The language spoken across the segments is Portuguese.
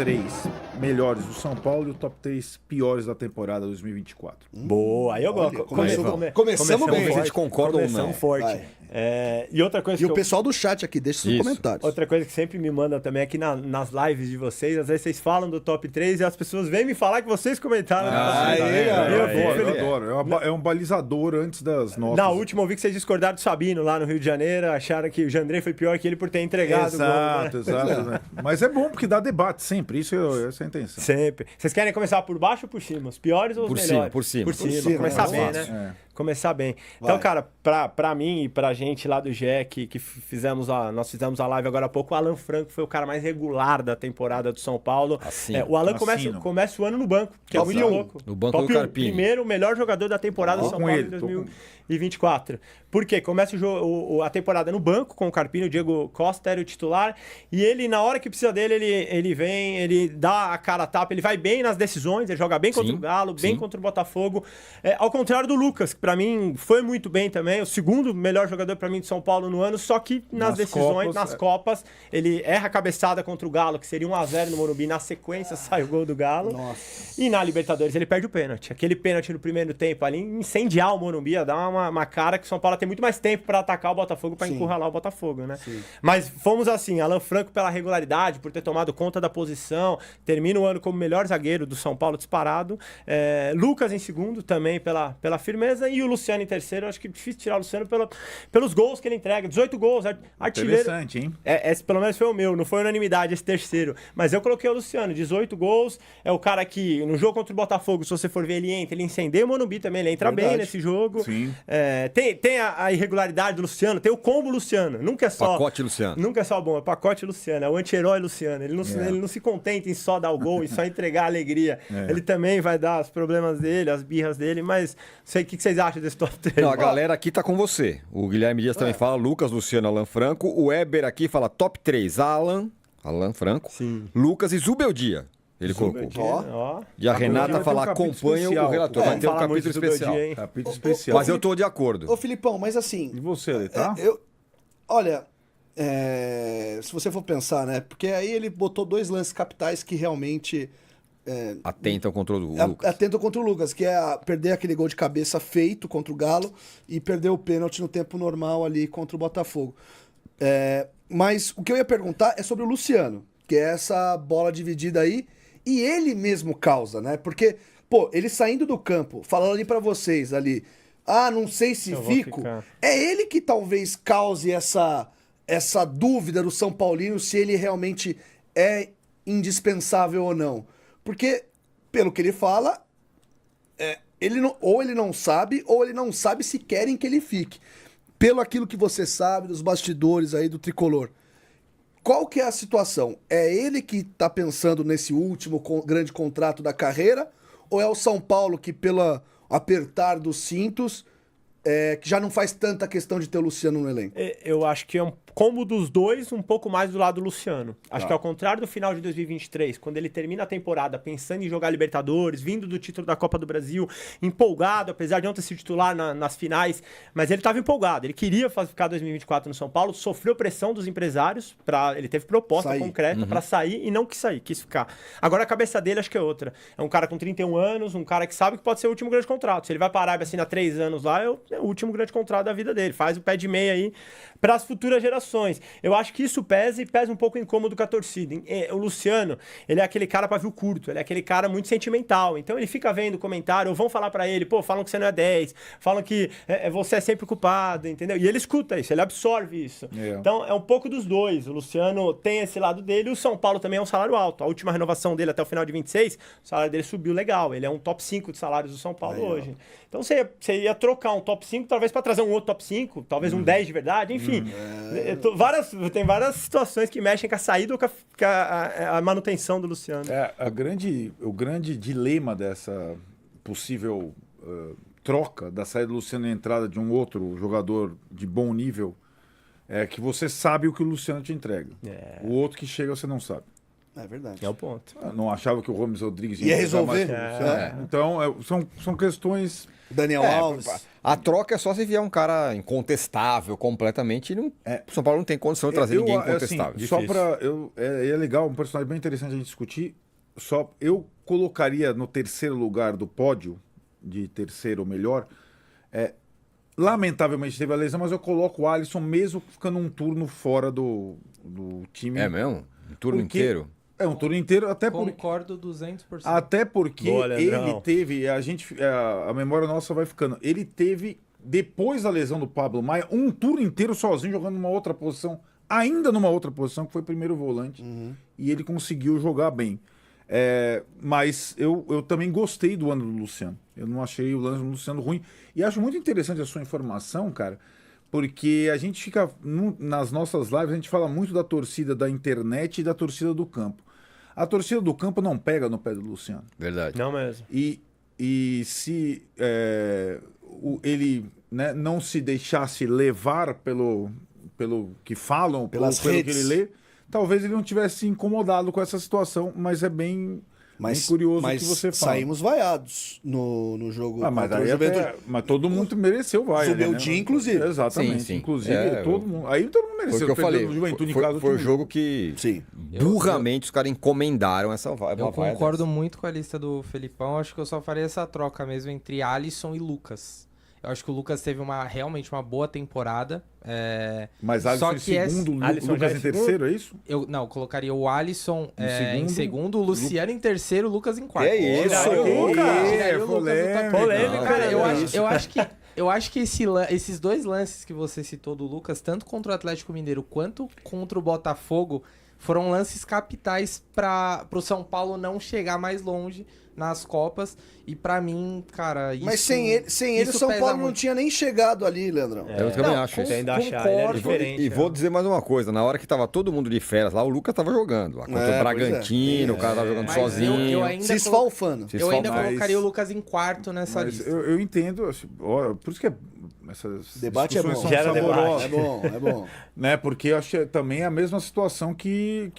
3 melhores do São Paulo e o top 3 piores da temporada 2024. Boa, aí eu gosto. Começamos bem. A gente concorda ou não. Forte. E outra coisa E o pessoal do chat aqui, deixa seus comentários. Outra coisa que sempre me manda também aqui nas lives de vocês, às vezes vocês falam do top 3 e as pessoas vêm me falar que vocês comentaram. Eu adoro. É um balizador antes das notas. Na última eu vi que vocês discordaram do Sabino lá no Rio de Janeiro, acharam que o Jandrei foi pior que ele por ter entregado o gol. Exato. Né? Mas é bom porque dá debate sempre, essa é a intenção. Sempre. Vocês querem começar por baixo ou por cima? Os piores ou os melhores? Por cima. Por cima. Começar bem, né? Começar bem. Então, cara, pra mim e pra gente lá do GE, que nós fizemos a live agora há pouco, o Alan Franco foi o cara mais regular da temporada do São Paulo. O Alan começa o ano no banco, que é muito louco. No banco do Carpini. Primeiro, o melhor jogador da temporada do São Paulo em 2024. Por quê? Começa a temporada no banco com o Carpini, o Diego Costa era o titular, e ele, na hora que precisa dele, ele vem, ele dá a cara a tapa, ele vai bem nas decisões, ele joga bem contra o Galo, bem contra o Botafogo. Ao contrário do Lucas, que pra mim foi muito bem também, o segundo melhor jogador pra mim de São Paulo no ano, só que nas decisões, nas Copas, ele erra a cabeçada contra o Galo, que seria 1-0 no Morumbi, na sequência sai o gol do Galo. Nossa. E na Libertadores ele perde o pênalti. Aquele pênalti no primeiro tempo ali, incendiar o Morumbi, ia dar uma cara que o São Paulo tem muito mais tempo pra atacar o Botafogo, pra encurralar o Botafogo, né? Sim. Mas fomos assim, Alan Franco pela regularidade, por ter tomado conta da posição, termina o ano como melhor zagueiro do São Paulo disparado. Lucas em segundo também pela firmeza, e o Luciano em terceiro. Acho que é difícil tirar o Luciano pelos gols que ele entrega. 18 gols, artilheiro. Interessante, hein? Esse pelo menos foi o meu, não foi unanimidade esse terceiro. Mas eu coloquei o Luciano, 18 gols. É o cara que, no jogo contra o Botafogo, se você for ver, ele entra, ele incendeia o Morumbi também, ele entra bem nesse jogo. Sim. Tem a irregularidade do Luciano, tem o combo Luciano. Nunca é só. Pacote Luciano. Nunca é só bom, é pacote Luciano, é o anti-herói Luciano. Ele não se contenta em só dar o gol e só entregar a alegria. Ele também vai dar os problemas dele, as birras dele, mas não sei o que vocês acham desse top 3. Não, a galera aqui tá com você. O Guilherme Dias também fala, Lucas, Luciano, Alan Franco. O Eber aqui fala top 3, Alan Franco, Lucas e Zubeldia. Ele colocou. E a Renata fala, acompanha o relator. Vai ter um capítulo especial. Capítulo especial. Mas eu tô de acordo. Ô, Filipão, mas assim... E você, tá? Olha, se você for pensar, né? Porque aí ele botou 2 lances capitais que realmente... Atentam contra o Lucas. Atentam contra o Lucas, que é perder aquele gol de cabeça feito contra o Galo e perder o pênalti no tempo normal ali contra o Botafogo. Mas o que eu ia perguntar é sobre o Luciano, que é essa bola dividida aí, e ele mesmo causa, né? Porque, ele saindo do campo, falando ali pra vocês ali, não sei se fico, é ele que talvez cause essa dúvida do São Paulino se ele realmente é indispensável ou não. Porque, pelo que ele fala, ou ele não sabe, ou ele não sabe se querem que ele fique. Pelo aquilo que você sabe dos bastidores aí do Tricolor. Qual que é a situação? É ele que tá pensando nesse último grande contrato da carreira? Ou é o São Paulo que, pelo apertar dos cintos, que já não faz tanta questão de ter o Luciano no elenco? Eu acho que é um combo dos dois, um pouco mais do lado do Luciano. Acho que ao contrário do final de 2023, quando ele termina a temporada pensando em jogar Libertadores, vindo do título da Copa do Brasil, empolgado, apesar de não ter sido titular nas finais, mas ele estava empolgado, ele queria ficar 2024 no São Paulo, sofreu pressão dos empresários, ele teve proposta concreta para sair e não quis sair, quis ficar. Agora a cabeça dele acho que é outra. É um cara com 31 anos, um cara que sabe que pode ser o último grande contrato. Se ele vai parar e assinar 3 anos lá, é o último grande contrato da vida dele. Faz o pé de meia aí para as futuras gerações. Eu acho que isso pesa um pouco o incômodo com a torcida. O Luciano, ele é aquele cara pavio curto, ele é aquele cara muito sentimental. Então ele fica vendo comentário, ou vão falar pra ele, falam que você não é 10, falam que você é sempre culpado, entendeu? E ele escuta isso, ele absorve isso. Então é um pouco dos dois. O Luciano tem esse lado dele, e o São Paulo também é um salário alto. A última renovação dele até o final de 26, o salário dele subiu legal. Ele é um top 5 de salários do São Paulo hoje. Então você ia trocar um top 5, talvez para trazer um outro top 5, talvez um 10 de verdade, enfim. Tem várias situações que mexem com a saída ou com a manutenção do Luciano. O grande dilema dessa possível troca da saída do Luciano e a entrada de um outro jogador de bom nível é que você sabe o que o Luciano te entrega. O outro que chega você não sabe. É verdade. É o ponto. Eu não achava que o Gomes Rodrigues Ia resolver. Então, são questões... Daniel Alves. A troca é só se vier um cara incontestável completamente. O São Paulo não tem condição de trazer ninguém incontestável. Assim, só para é legal, um personagem bem interessante a gente discutir. Só eu colocaria no terceiro lugar do pódio, de terceiro ou melhor. Lamentavelmente teve a lesão, mas eu coloco o Alisson mesmo ficando um turno fora do time. É mesmo? Um turno inteiro? É um turno inteiro, até porque... Concordo 200%. Até porque Boa, ele teve, a memória nossa vai ficando, ele teve, depois da lesão do Pablo Maia, um turno inteiro sozinho jogando numa outra posição, ainda numa outra posição, que foi primeiro volante, e ele conseguiu jogar bem. Mas eu também gostei do ano do Luciano. Eu não achei o lance do Luciano ruim. E acho muito interessante a sua informação, cara, porque a gente fica, nas nossas lives, a gente fala muito da torcida da internet e da torcida do campo. A torcida do campo não pega no pé do Luciano. Verdade. Não mesmo. E se ele, né, não se deixasse levar pelo que falam, pelo que ele lê, talvez ele não tivesse se incomodado com essa situação, mas é bem curioso o que você fala. Saímos vaiados no jogo mas contra o aí Juventude. mas todo mundo mereceu vaia, né? Zubeldia, inclusive. Exatamente. Sim. Inclusive, todo mundo. Aí todo mundo mereceu. Foi o que eu falei. No Juventude em casa Foi o jogo que burramente os caras encomendaram essa vaia. Eu concordo muito com a lista do Felipão. Acho que eu só faria essa troca mesmo entre Alisson e Lucas. Eu acho que o Lucas teve realmente uma boa temporada. Mas Alisson em segundo, Lucas em terceiro, é isso? Eu colocaria o Alisson em segundo, o Luciano em terceiro, o Lucas em quarto. É isso, Cara, eu acho que esses dois lances que você citou do Lucas, tanto contra o Atlético Mineiro quanto contra o Botafogo, foram lances capitais para o São Paulo não chegar mais longe nas Copas. E pra mim, cara, isso... Mas sem ele o São Paulo não tinha nem chegado ali, Leandrão. Eu também acho isso. Ainda achar, ele é diferente. E vou dizer mais uma coisa, na hora que tava todo mundo de férias lá, o Lucas tava jogando. Lá contra o Bragantino, o cara tava jogando sozinho. Eu ainda se esfalfando. Eu ainda colocaria o Lucas em quarto nessa lista. Eu entendo, assim, por isso que essas debate é bom. são Gera saborosas. É bom. Né? Porque eu acho que também é a mesma situação que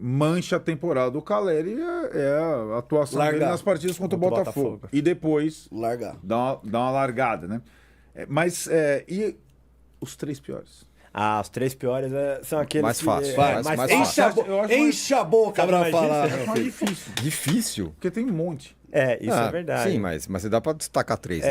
mancha a temporada do Caleri, é a atuação dele nas partidas contra o Botafogo. E depois dá uma largada, né? E os três piores? Os três piores são aqueles mais fácil. Enche a boca pra falar. É mais difícil. Difícil? Porque tem um monte. Isso é verdade. Sim, mas dá pra destacar três.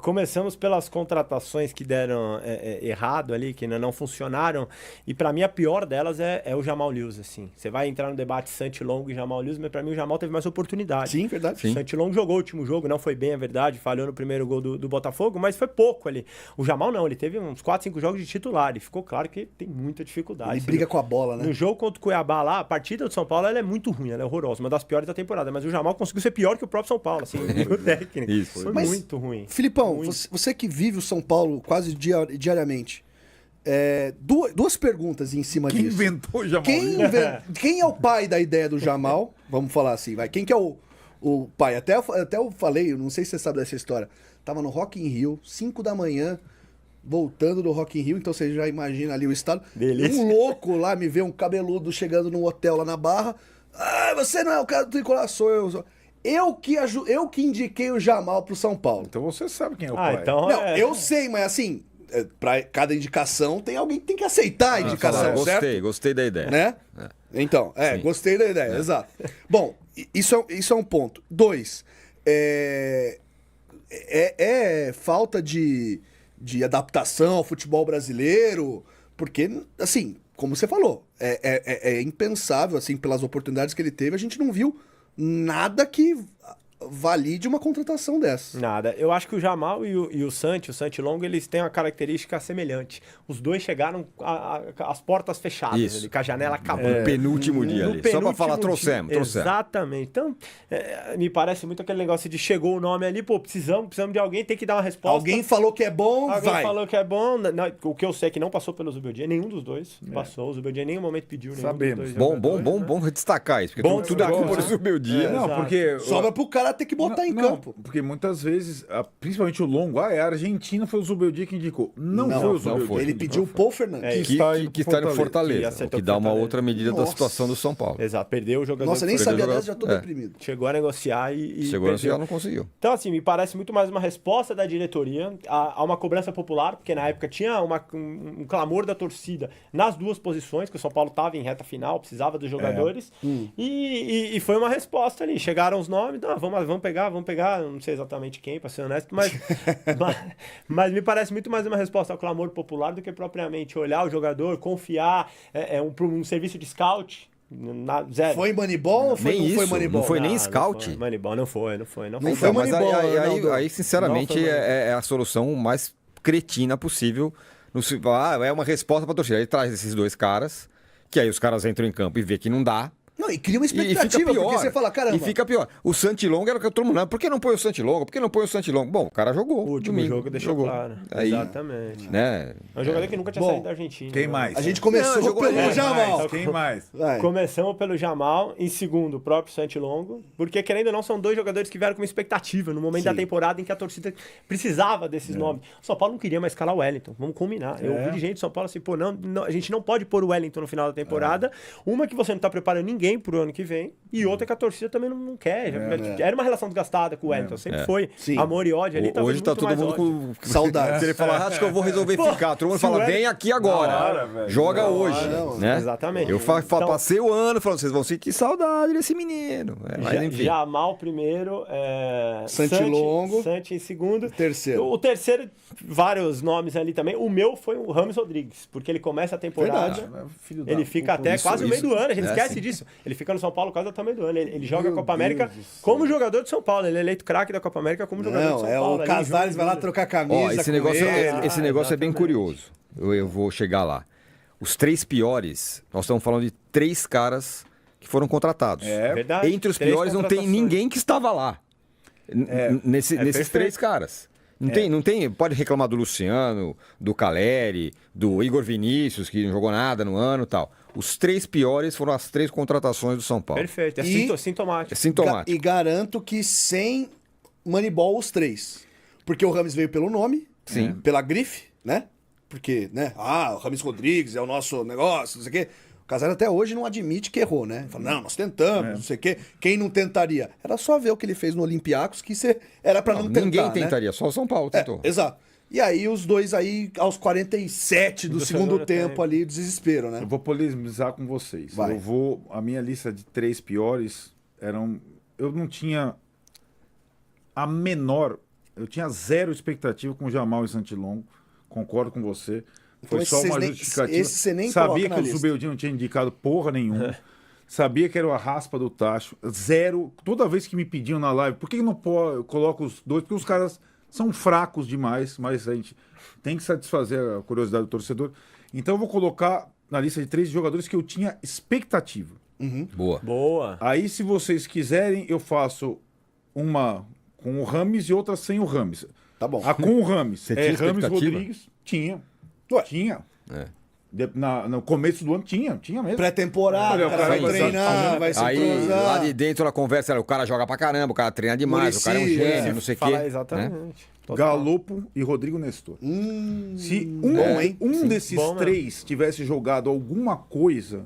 Começamos pelas contratações que deram errado ali, que não funcionaram. E pra mim a pior delas é o Jamal Lewis, assim. Você vai entrar no debate Santilongo e Jamal Lewis, mas pra mim o Jamal teve mais oportunidade. Sim, verdade. O Santilongo jogou o último jogo, não foi bem, é verdade, falhou no primeiro gol do Botafogo, mas foi pouco ali. O Jamal não, ele teve uns 4, 5 jogos de titular e ficou claro que tem muita dificuldade. Ele briga com a bola, né? No jogo contra o Cuiabá lá, a partida do São Paulo ela é muito ruim, ela é horrorosa, uma das piores da temporada, mas o Jamal conseguiu ser pior que o próprio São Paulo, assim. O técnico. Isso. Foi muito ruim. Filipão, você que vive o São Paulo quase diariamente, duas perguntas em cima disso. Quem inventou o Jamal? Quem é o pai da ideia do Jamal? Vamos falar assim, vai. Quem que é o pai? Até eu falei, não sei se você sabe dessa história. Tava no Rock in Rio, 5 da manhã, voltando do Rock in Rio, então você já imagina ali o estado. Delícia. Um louco lá, me vê um cabeludo chegando num hotel lá na Barra. Você não é o cara do Tricolor, sou eu. Eu que indiquei o Jamal pro São Paulo. Então você sabe quem é o pai. Então Não, eu sei, mas assim, pra cada indicação tem alguém que tem que aceitar a indicação, certo? Gostei da ideia. Né? Então, gostei da ideia, exato. Bom, isso é um ponto. 2, falta de adaptação ao futebol brasileiro, porque, assim, como você falou, é impensável, assim, pelas oportunidades que ele teve, a gente não viu nada que valide uma contratação dessa. Nada. Eu acho que o Jamal e o Santilongo, eles têm uma característica semelhante. Os dois chegaram as portas fechadas, ali, com a janela acabando. No penúltimo dia ali. Só pra falar, trouxemos. Exatamente. Então, me parece muito aquele negócio de chegou o nome ali, precisamos de alguém, tem que dar uma resposta. Alguém falou que é bom, Alguém falou que é bom. Não, o que eu sei é que não passou pelo Zubeldia, nenhum dos dois passou. O Zubeldia em nenhum momento pediu nenhum dos dois. Bom destacar isso, porque tudo é culpa do Zubeldia. Não, porque... Sobra pro cara caras têm que botar em campo. Porque muitas vezes, principalmente o longo, a Argentina foi o Zubeldia que indicou. Não foi o Zubeldia. Ele pediu o Paul Fernandes. Que está no Fortaleza. O que dá uma outra medida da situação do São Paulo. Exato, perdeu o jogador. Nossa, nem sabia dessa, já tô deprimido. Chegou a negociar e Chegou a negociar, não conseguiu. Então, assim, me parece muito mais uma resposta da diretoria a uma cobrança popular, porque na época tinha um clamor da torcida nas duas posições, que o São Paulo estava em reta final, precisava dos jogadores, e foi uma resposta ali. Chegaram os nomes, vamos pegar, não sei exatamente quem, para ser honesto, mas me parece muito mais uma resposta ao clamor popular do que propriamente olhar o jogador, confiar um serviço de scout. Zero. Foi Moneyball ou foi, nem não isso, foi Moneyball? Não foi nem scout. Moneyball não foi. Não foi Então, Moneyball, aí, sinceramente, é a solução mais cretina possível. É uma resposta para a torcida. Ele traz esses dois caras, que aí os caras entram em campo e vê que não dá. Não, e cria uma E fica expectativa, pior. porque você fala, caramba. E fica pior. O Santilongo era o que todo mundo... Por que não põe o Santilongo? Por que não põe o Santilongo? Bom, o cara jogou. O último jogo deixou claro. Aí, exatamente. Né? É um jogador que nunca tinha saído da Argentina. Quem mais? A gente começou pelo Jamal. Quem mais? Começamos pelo Jamal, em segundo o próprio Santilongo, porque querendo ou não, são dois jogadores que vieram com uma expectativa no momento da temporada em que a torcida precisava desses nomes. O São Paulo não queria mais escalar o Wellington, vamos combinar. Eu ouvi de gente do São Paulo assim, pô, não, a gente não pode pôr o Wellington no final da temporada, uma que você não tá preparando ninguém pro ano que vem, e outra que a torcida também não quer. Era uma relação desgastada com o Wellington, sempre foi. Sim. Amor e ódio ali. Hoje tá todo mundo com saudade. Se ele falar, acho que eu vou resolver ficar. Todo mundo se o fala, Wellington- vem aqui agora. Joga hoje. Né? Exatamente. Eu Então- passei o ano falando, vocês vão sentir saudade desse menino. Mas enfim. Jamal primeiro, Santilongo. Santi em segundo. Terceiro. O terceiro, vários nomes ali também. O meu foi o Rames Rodrigues, porque ele começa a temporada, ele fica até quase o meio do ano, a gente esquece disso. Ele fica no São Paulo quase até o meio do ano. Ele joga a Copa América como jogador de São Paulo. Ele é eleito craque da Copa América como jogador de São Paulo. O ali, Casares vai lá junto. trocar camisa. Esse com negócio é bem exatamente. curioso. Eu vou chegar lá. Os três piores, nós estamos falando de três caras que foram contratados. Verdade. Entre os Três piores não tem contratações. ninguém que estava lá. Nesses perfeito. três caras. Não tem, pode reclamar do Luciano, do Caleri, do Igor Vinícius, que não jogou nada no ano e tal. Os três piores foram as três contratações do São Paulo. Perfeito, E- sintomático. É sintomático. E garanto que sem Moneyball os três. Porque o Rames veio pelo nome, Sim. pela grife, né? Porque, né? O Rames Rodrigues é o nosso negócio, não sei o quê. O Casares até hoje não admite que errou, né? Fala, não, nós tentamos, não sei o quê. Quem não tentaria? Era só ver o que ele fez no Olympiacos, que era pra não tentar, Ninguém né? tentaria, só o São Paulo tentou. Exato. E aí os dois aí, aos 47 do segundo segundo tempo tempo. ali, desespero, né? Eu vou polemizar com vocês. Vai. A minha lista de três piores eram. Eu não tinha a menor. Eu tinha zero expectativa com o Jamal e Santilongo. Concordo com você. Foi Então, só esses uma nem- justificativa. esse você nem Sabia coloca que na o lista. Zubeldia não tinha indicado porra nenhuma. Sabia que era o Arraspa do Tacho. Zero. Toda vez que me pediam na live, por que não coloco os dois? Porque os caras são fracos demais, mas a gente tem que satisfazer a curiosidade do torcedor. Então eu vou colocar na lista de três jogadores que eu tinha expectativa. Boa. Boa. Aí, se vocês quiserem, eu faço uma com o Rames e outra sem o Rames. Tá bom. A com o Rames. Você tinha Rames expectativa? Rodrigues. Tinha. Ué. Tinha. É. No começo do ano tinha mesmo. Pré-temporada, Olha, o cara vai vai treinar, vai se Aí, entrosar. lá de dentro, a conversa era, o cara joga pra caramba, o cara treina demais, o cara é um Muricy, gênio, não sei o quê. Fala exatamente. né? Total. Galopo e Rodrigo Nestor. Se bom, hein? desses Bom, né? três tivesse jogado alguma coisa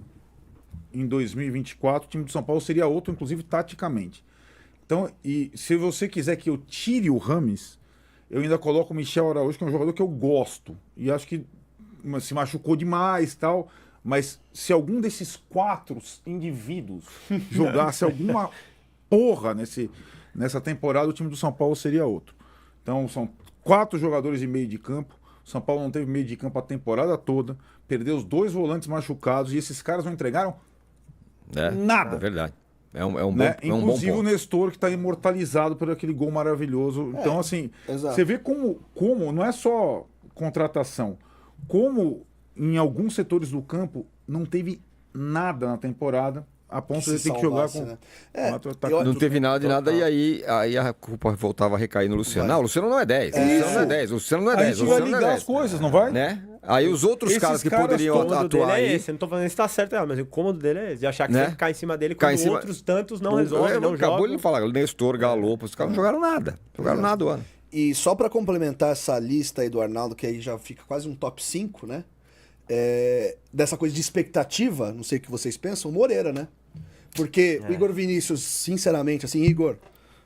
em 2024, o time do São Paulo seria outro, inclusive taticamente. Então, e se você quiser que eu tire o Rames, eu ainda coloco o Michel Araújo, que é um jogador que eu gosto. E acho que se machucou demais tal. Mas se algum desses quatro indivíduos jogasse alguma porra nessa temporada, o time do São Paulo seria outro. Então são 4 jogadores e meio de campo. O São Paulo não teve meio de campo a temporada toda. Perdeu os 2 volantes machucados. E esses caras não entregaram nada. É verdade. É um bom, Né? é um bom Inclusive o ponto. Nestor, que está imortalizado por aquele gol maravilhoso. Então, assim, exato. você vê como não é só contratação, como em alguns setores do campo não teve nada na temporada, a ponto de se ter que jogar salvasse, com né? quatro atacantes. Não teve nada de nada e aí a culpa voltava a recair no Luciano. Não, o Luciano não é 10. O Luciano não é 10. O Luciano não é A 10. gente O vai Luciano não é ligar 10. as coisas, não vai? Né? Aí os outros Esses caras que caras poderiam O cômodo atuar dele é aí... esse. Eu não tô falando se tá certo, não, mas o cômodo dele é esse. De achar que Né? você cai em cima dele Cai quando em cima- outros tantos não resolvem, não Acabou jogam. ele falar, Nestor, Galo, os caras não jogaram nada. Jogaram nada o ano. E só pra complementar essa lista aí do Arnaldo, que aí já fica quase um top 5, né? Dessa coisa de expectativa, não sei o que vocês pensam, o Moreira, né? Porque o Igor Vinícius, sinceramente, assim, Igor,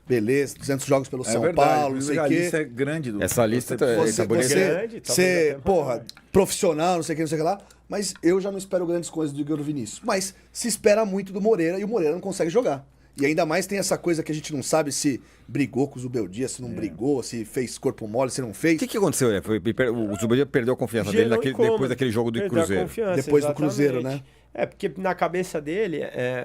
beleza, 200 jogos pelo São Paulo, não sei o A quê. lista é grande. Essa lista tá Você, bonita. grande, talvez você até porra, maior. profissional, não sei o que lá, mas eu já não espero grandes coisas do Igor Vinícius. Mas se espera muito do Moreira e o Moreira não consegue jogar. E ainda mais tem essa coisa que a gente não sabe se brigou com o Zubeldia, se não brigou, se fez corpo mole, se não fez. O que aconteceu? O Zubeldia perdeu a confiança dele Gerou incômodo. depois daquele jogo do Perdeu a Cruzeiro. confiança, Depois do exatamente. Cruzeiro, né? Porque na cabeça dele,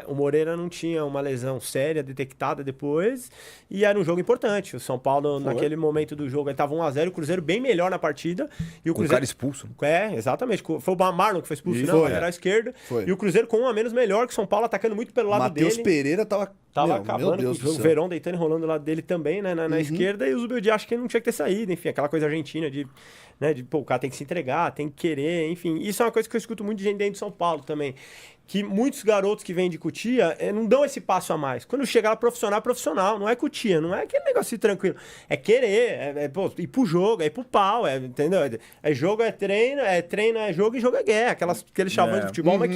o Moreira não tinha uma lesão séria detectada depois e era um jogo importante. O São Paulo, naquele momento do jogo, estava 1-0, o Cruzeiro bem melhor na partida. E o Com o Cruzeiro... cara expulso. Exatamente. Foi o Marlon que foi expulso, Isso, não, foi. lateral esquerda. Foi. E o Cruzeiro com um a menos melhor, que o São Paulo atacando muito pelo lado Matheus dele. Pereira tava Tava meu acabando Deus com do o céu. Verón deitando e rolando do lado dele também, né, na esquerda, e o Zubeldia acho que ele não tinha que ter saído, enfim, aquela coisa argentina de pô, o cara tem que se entregar, tem que querer, enfim. Isso é uma coisa que eu escuto muito de gente dentro de São Paulo também, que muitos garotos que vêm de Cotia não dão esse passo a mais. Quando chegar lá profissional, não é Cotia, não é aquele negócio tranquilo, é querer, pô, ir pro jogo, é ir pro pau, entendeu? É jogo, é treino, é jogo e jogo é guerra, aqueles chavões de futebol, mas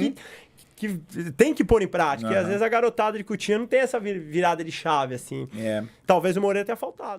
que tem que pôr em prática. E às vezes a garotada de Cotia não tem essa virada de chave, assim. Talvez o Moreira tenha faltado.